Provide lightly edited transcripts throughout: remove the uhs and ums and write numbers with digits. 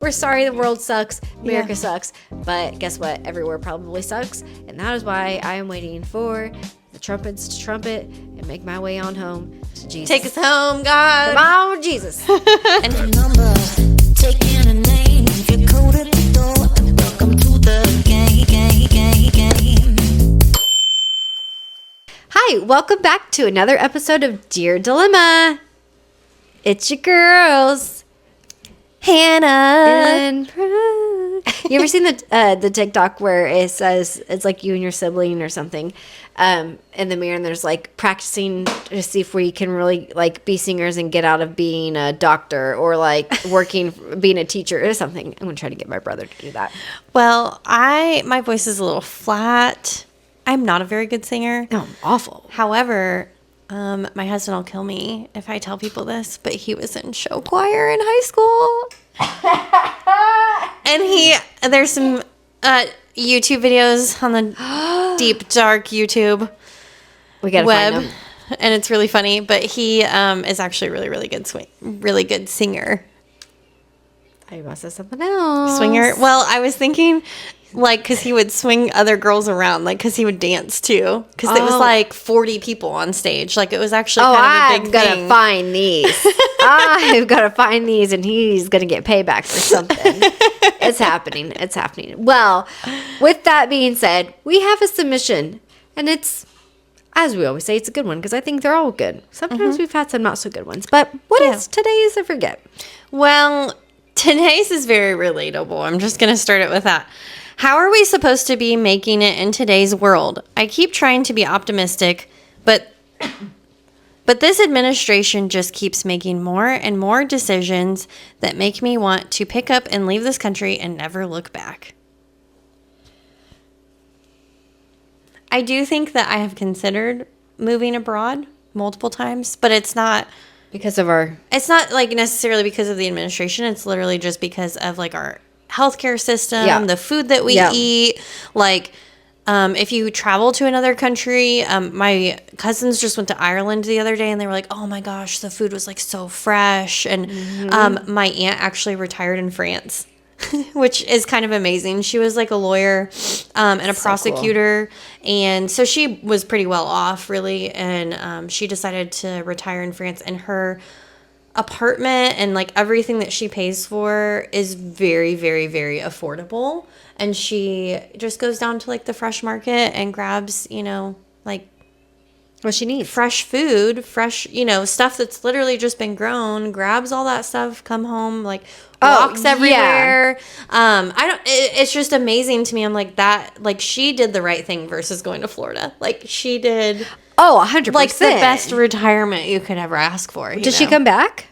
We're sorry the world sucks, America sucks, but guess what? Everywhere probably sucks, and that is why I am waiting for the trumpets to trumpet and make my way on home to Jesus. Take us home, God. Come on, Jesus. And number, taking a name, you code at the door, and welcome to the game. Hi, welcome back to another episode of Dear Dilemma. It's your girls, Hannah. and you ever seen the TikTok where it says it's like you and your sibling or something in the mirror, and there's like practicing to see if we can really like be singers and get out of being a doctor or like being a teacher or something. I'm gonna try to get my brother to do that. Well, my voice is a little flat. I'm not a very good singer. No, I'm awful. However, my husband will kill me if I tell people this, but he was in show choir in high school. And there's some YouTube videos on the deep, dark YouTube We gotta web, find them. and it's really funny, but he is actually a really good singer. I must have something else. Swinger. Well, I was thinking, like, because he would swing other girls around, like, because he would dance too. Because it was like 40 people on stage. Like, it was actually kind of a big I've thing. got to find these. I've got to find these, and he's going to get payback for something. It's happening. It's happening. Well, with that being said, we have a submission, and it's, as we always say, it's a good one because I think they're all good. Sometimes we've had some not so good ones. But what is today's? I forget. Well, today's is very relatable. I'm just going to start it with that. How are we supposed to be making it in today's world? I keep trying to be optimistic, but this administration just keeps making more and more decisions that make me want to pick up and leave this country and never look back. I do think that I have considered moving abroad multiple times, but it's not Because of our... It's not like necessarily because of the administration. It's literally just because of like our healthcare system, the food that we eat. Like, if you travel to another country, my cousins just went to Ireland the other day, and they were like, "Oh my gosh, the food was like so fresh." And my aunt actually retired in France, which is kind of amazing. She was like a lawyer and a prosecutor, and so she was pretty well off, really. And she decided to retire in France, and her apartment and like everything that she pays for is very, very, very affordable. And she just goes down to like the fresh market and grabs, like What she needs. fresh food, fresh, stuff that's literally just been grown, grabs all that stuff, come home, like walks everywhere. It's just amazing to me. I'm like that, like she did the right thing versus going to Florida. Like she did. Oh, 100%. Like the best retirement you could ever ask for. Did she come back?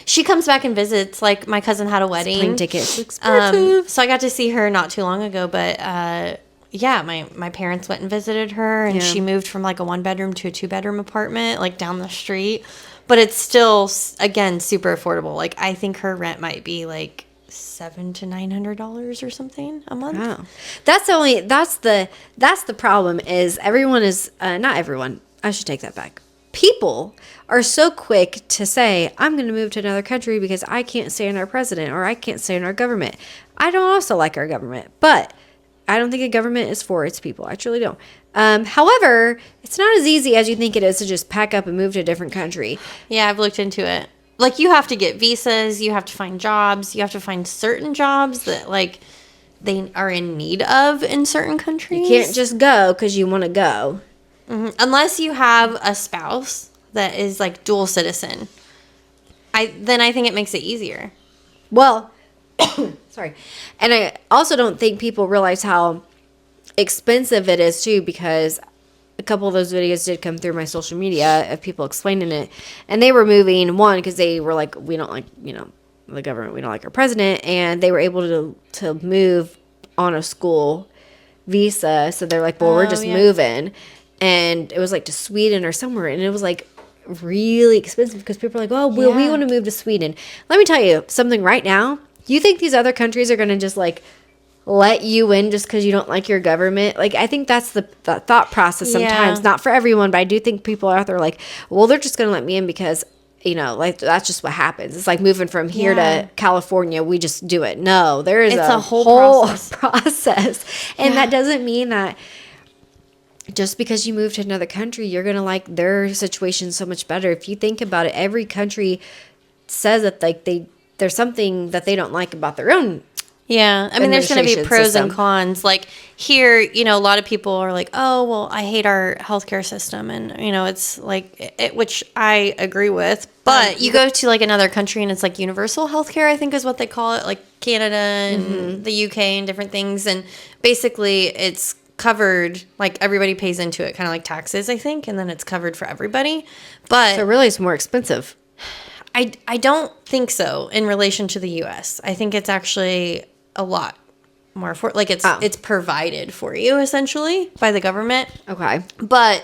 She comes back and visits. Like my cousin had a wedding. Plane tickets expensive. So I got to see her not too long ago. But my parents went and visited her, and she moved from like a 1-bedroom to a 2-bedroom apartment, like down the street. But it's still, again, super affordable. Like I think her rent might be like $700 to $900 or something a month. Wow. That's the problem is everyone is, not everyone, I should take that back. People are so quick to say, I'm going to move to another country because I can't stand our president or I can't stand our government. I don't also like our government, but I don't think a government is for its people. I truly don't. However, it's not as easy as you think it is to just pack up and move to a different country. Yeah, I've looked into it. Like you have to get visas, you have to find jobs, you have to find certain jobs that like they are in need of in certain countries. You can't just go because you want to go. Unless you have a spouse that is like dual citizen. Then I think it makes it easier. Well, sorry. And I also don't think people realize how expensive it is too, because a couple of those videos did come through my social media of people explaining it. And they were moving, one, because they were like, we don't like, the government, we don't like our president. And they were able to move on a school visa. So they're like, well, we're just moving. And it was like to Sweden or somewhere. And it was like really expensive because people are like, oh, well, we want to move to Sweden. Let me tell you something right now. Do you think these other countries are going to just like let you in just because you don't like your government? Like, I think that's the thought process sometimes. Not for everyone, but I do think people out there are like, well, they're just going to let me in because like that's just what happens. It's like moving from here to California. We just do it. No, there is a whole process. And that doesn't mean that just because you move to another country, you're going to like their situation so much better. If you think about it, every country says that like there's something that they don't like about their own. Yeah. I mean, there's going to be pros and cons. Like here, a lot of people are like, oh, well, I hate our healthcare system. And, it's like, which I agree with. But you go to like another country and it's like universal healthcare, I think is what they call it. Like Canada and the UK and different things. And basically it's covered, like everybody pays into it, kind of like taxes, I think. And then it's covered for everybody. But so really it's more expensive. I don't think so in relation to the US. I think it's actually a lot more for like it's provided for you essentially by the government. Okay. But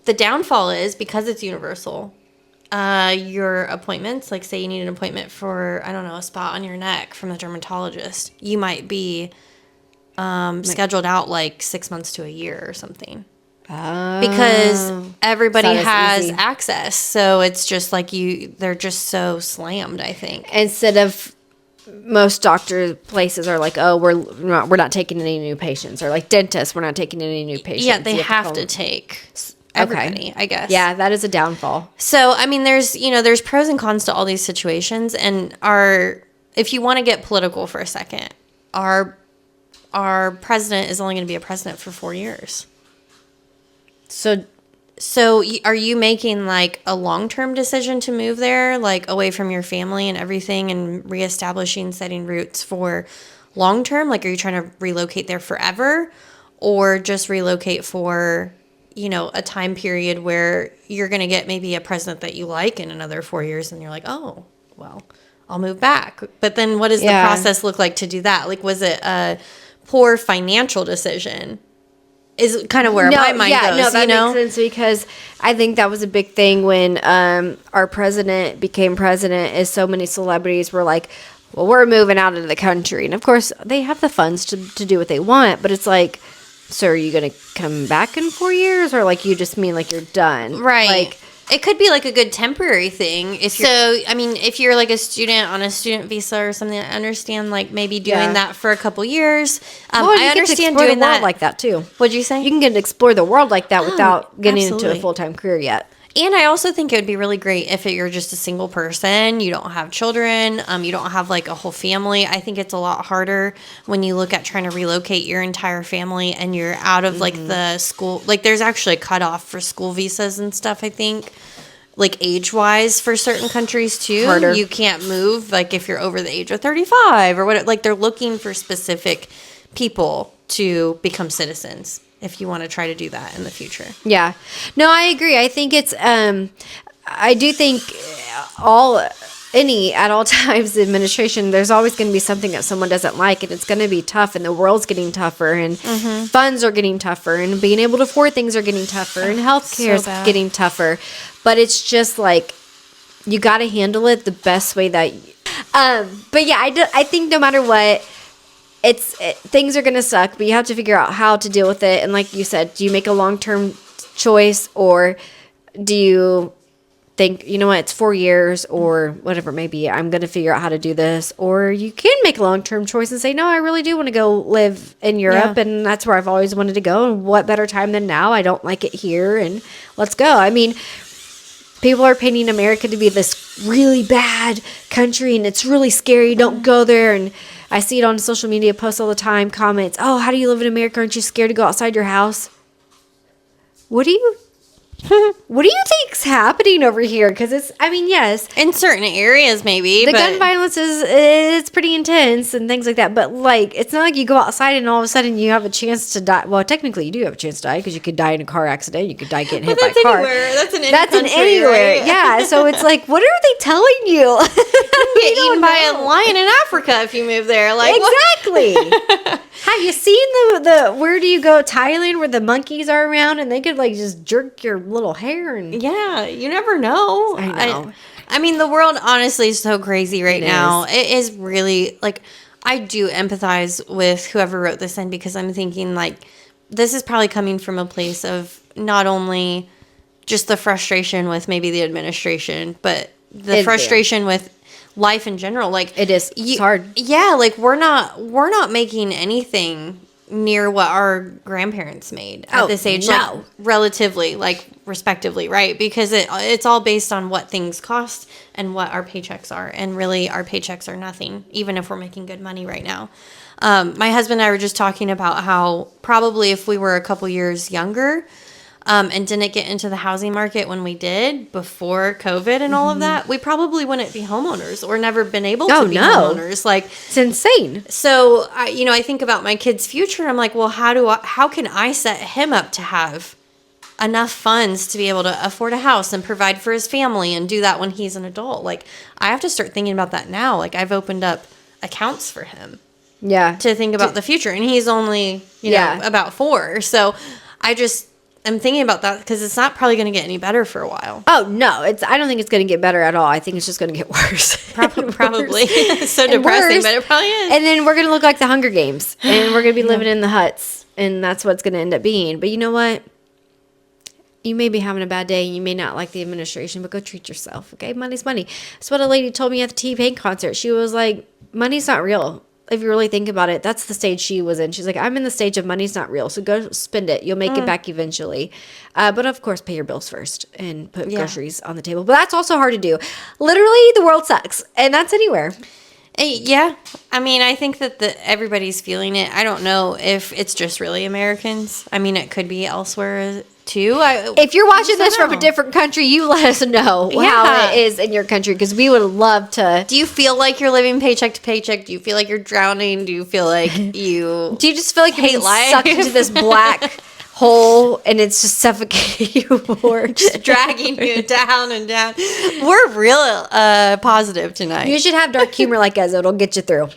the downfall is because it's universal, your appointments, like say you need an appointment for, I don't know, a spot on your neck from the dermatologist, you might be scheduled out like 6 months to a year or something. Oh, because everybody has access. So it's just like they're just so slammed, I think. Instead of most doctor places are like, oh, we're not taking any new patients, or like dentists, we're not taking any new patients. Yeah, they have to take everybody, I guess. Yeah, that is a downfall. So, I mean, there's pros and cons to all these situations, and if you want to get political for a second, our president is only going to be a president for 4 years. So are you making like a long-term decision to move there, like away from your family and everything, and reestablishing, setting roots for long-term? Like, are you trying to relocate there forever, or just relocate for, a time period where you're going to get maybe a president that you like in another 4 years and you're like, oh, well, I'll move back. But then what does the process look like to do that? Like, was it a poor financial decision? Is kind of where my mind goes. No, that makes sense, because I think that was a big thing when our president became president, is so many celebrities were like, well, we're moving out of the country. And of course, they have the funds to do what they want, but it's like, so are you going to come back in 4 years, or like you just mean like you're done? Right. Like, it could be like a good temporary thing. If you're like a student on a student visa or something, I understand like maybe doing that for a couple years. I understand doing that like that too. What'd you say? You can get to explore the world like that without getting into a full-time career yet. And I also think it would be really great if you're just a single person, you don't have children, you don't have like a whole family. I think it's a lot harder when you look at trying to relocate your entire family and you're out of like the school. Like there's actually a cutoff for school visas and stuff, I think, like age-wise for certain countries too. Harder. You can't move like if you're over the age of 35 or what. Like they're looking for specific people to become citizens, if you want to try to do that in the future. Yeah. No, I agree. I think it's, I do think at all times, the administration, there's always going to be something that someone doesn't like, and it's going to be tough, and the world's getting tougher, and funds are getting tougher, and being able to afford things are getting tougher, and healthcare is getting tougher. But it's just like, you got to handle it the best way that, but yeah, I think no matter what, things are going to suck, but you have to figure out how to deal with it. And like you said, do you make a long-term choice, or do you think, you know what, it's 4 years or whatever it may be, I'm going to figure out how to do this? Or you can make a long-term choice and say, no, I really do want to go live in Europe, and that's where I've always wanted to go. And what better time than now? I don't like it here, and let's go. I mean, people are painting America to be this really bad country, and it's really scary. Don't go there. And I see it on social media posts all the time, comments, oh, how do you live in America? Aren't you scared to go outside your house? What do you think's happening over here? Because yes. In certain areas, maybe. The gun violence it's pretty intense and things like that. But, like, it's not like you go outside and all of a sudden you have a chance to die. Well, technically you do have a chance to die, because you could die in a car accident. You could die getting hit by a car. That's in anywhere. Right? Yeah. So it's like, what are they telling you? Get eaten by a lion in Africa if you move there. Like, exactly. Have you seen the where do you go, Thailand, where the monkeys are around and they could like just jerk your little hair? And yeah, you never know. I know. I mean, the world honestly is so crazy right now. It is really like, I do empathize with whoever wrote this in, because I'm thinking like, this is probably coming from a place of not only just the frustration with maybe the administration, but the frustration with life in general. Like it is. It's hard. Yeah, like we're not making anything near what our grandparents made at this age. No. Like, relatively, like respectively, right? Because it's all based on what things cost and what our paychecks are. And really our paychecks are nothing, even if we're making good money right now. My husband and I were just talking about how probably if we were a couple years younger, and didn't get into the housing market when we did before COVID and all of that, we probably wouldn't be homeowners or never been able to be homeowners. Like, it's insane. So I think about my kid's future. And I'm like, well, how can I set him up to have enough funds to be able to afford a house and provide for his family and do that when he's an adult? Like, I have to start thinking about that now. Like, I've opened up accounts for him. Yeah. To think about the future. And he's only, about 4. So I'm thinking about that because it's not probably going to get any better for a while. Oh, no. I don't think it's going to get better at all. I think it's just going to get worse. Probably. It's so depressing, but it probably is. And then we're going to look like the Hunger Games. And we're going to be living in the huts. And that's what it's going to end up being. But you know what? You may be having a bad day. You may not like the administration, but go treat yourself, okay? Money's money. That's what a lady told me at the T-Pain concert. She was like, money's not real. If you really think about it, that's the stage she was in. She's like, I'm in the stage of money's not real, so go spend it. You'll make it back eventually. But of course, pay your bills first and put groceries on the table. But that's also hard to do. Literally, the world sucks, and that's anywhere. Yeah. I mean, I think that everybody's feeling it. I don't know if it's just really Americans. I mean, it could be elsewhere too. If you're watching this from a different country, you let us know how it is in your country, because we would love to. Do you feel like you're living paycheck to paycheck? Do you feel like you're drowning? Do you feel like you do you just feel like you're being sucked into this black hole and it's just suffocating you more, just dragging you down and down? We're real positive tonight. You should have dark humor like us. It'll get you through.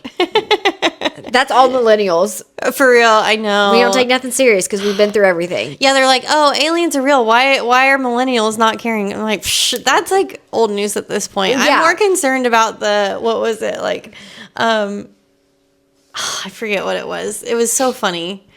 That's all millennials. For real, I know. We don't take nothing serious because we've been through everything. Yeah, they're like, oh, aliens are real. Why are millennials not caring? I'm like, that's like old news at this point. Yeah. I'm more concerned about what was it? Like, I forget what it was. It was so funny.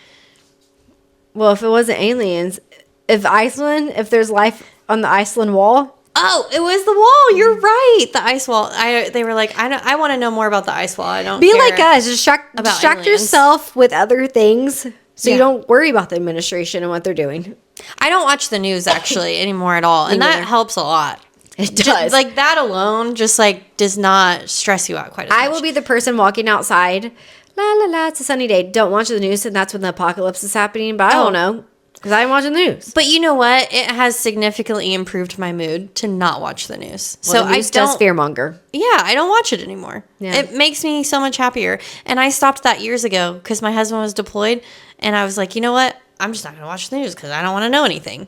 Well, if it wasn't aliens, if there's life on the Iceland wall. Oh, it was the wall. You're right. The ice wall. They were like, I want to know more about the ice wall. I don't be like us. Distract yourself with other things so you don't worry about the administration and what they're doing. I don't watch the news actually anymore at all, and that helps a lot. It does. Like that alone, just like does not stress you out quite as much. I will be the person walking outside. La la la. It's a sunny day. Don't watch the news, and that's when the apocalypse is happening. But I don't know. Because I'm watching the news. But you know what? It has significantly improved my mood to not watch the news. Well, the news does fearmonger. Yeah, I don't watch it anymore. Yeah. It makes me so much happier. And I stopped that years ago because my husband was deployed. And I was like, you know what? I'm just not going to watch the news because I don't want to know anything.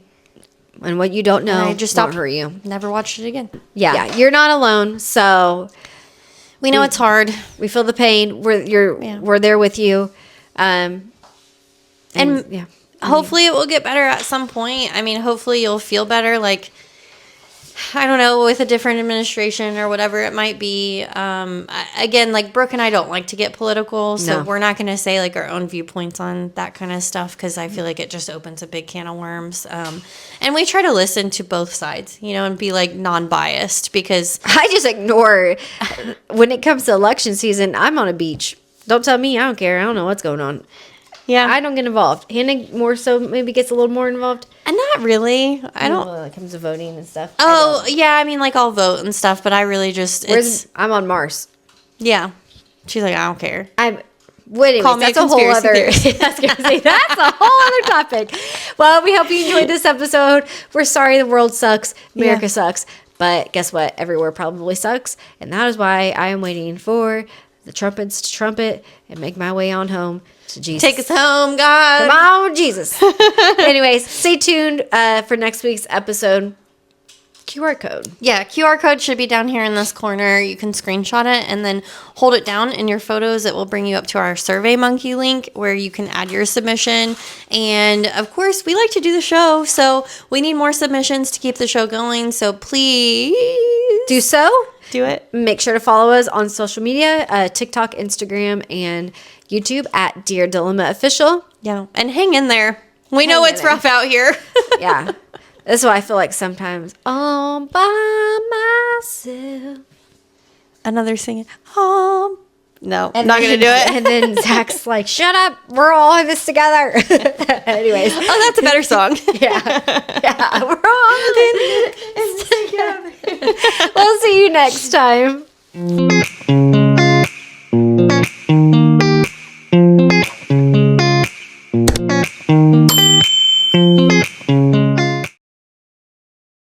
And what you don't know I just stopped for you. Never watched it again. Yeah, you're not alone. So we know it's hard. We feel the pain. We're there with you. And yeah. Hopefully it will get better at some point. I mean, hopefully you'll feel better. Like, I don't know, with a different administration or whatever it might be. Again, like Brooke and I don't like to get political, so we're not going to say like our own viewpoints on that kind of stuff because I feel like it just opens a big can of worms. And we try to listen to both sides, and be like non-biased because I just ignore when it comes to election season. I'm on a beach. Don't tell me. I don't care. I don't know what's going on. Yeah, I don't get involved. Hannah more so maybe gets a little more involved. And not really. I don't. When it comes to voting and stuff. Oh yeah, I mean like I'll vote and stuff, but I really just I'm on Mars. Yeah, she's like I don't care. That's a whole other. That's a whole other topic. Well, we hope you enjoyed this episode. We're sorry the world sucks. America sucks. But guess what? Everywhere probably sucks, and that is why I am waiting for the trumpets to trumpet and make my way on home to Jesus. Take us home, God. Come on, Jesus. Anyways, stay tuned for next week's episode. QR code. Yeah, QR code should be down here in this corner. You can screenshot it and then hold it down in your photos. It will bring you up to our SurveyMonkey link where you can add your submission. And of course, we like to do the show, so we need more submissions to keep the show going. So please do so. Do it. Make sure to follow us on social media, TikTok, Instagram, and YouTube at Dear Dilemma Official. Yeah, and hang in there. We know it's rough out here. Yeah. That's why I feel like sometimes all by myself. Another singing. No, And not gonna do it. And then Zach's like, "Shut up, we're all in this together." Anyways, That's a better song. yeah, we're all in this together. We'll see you next time.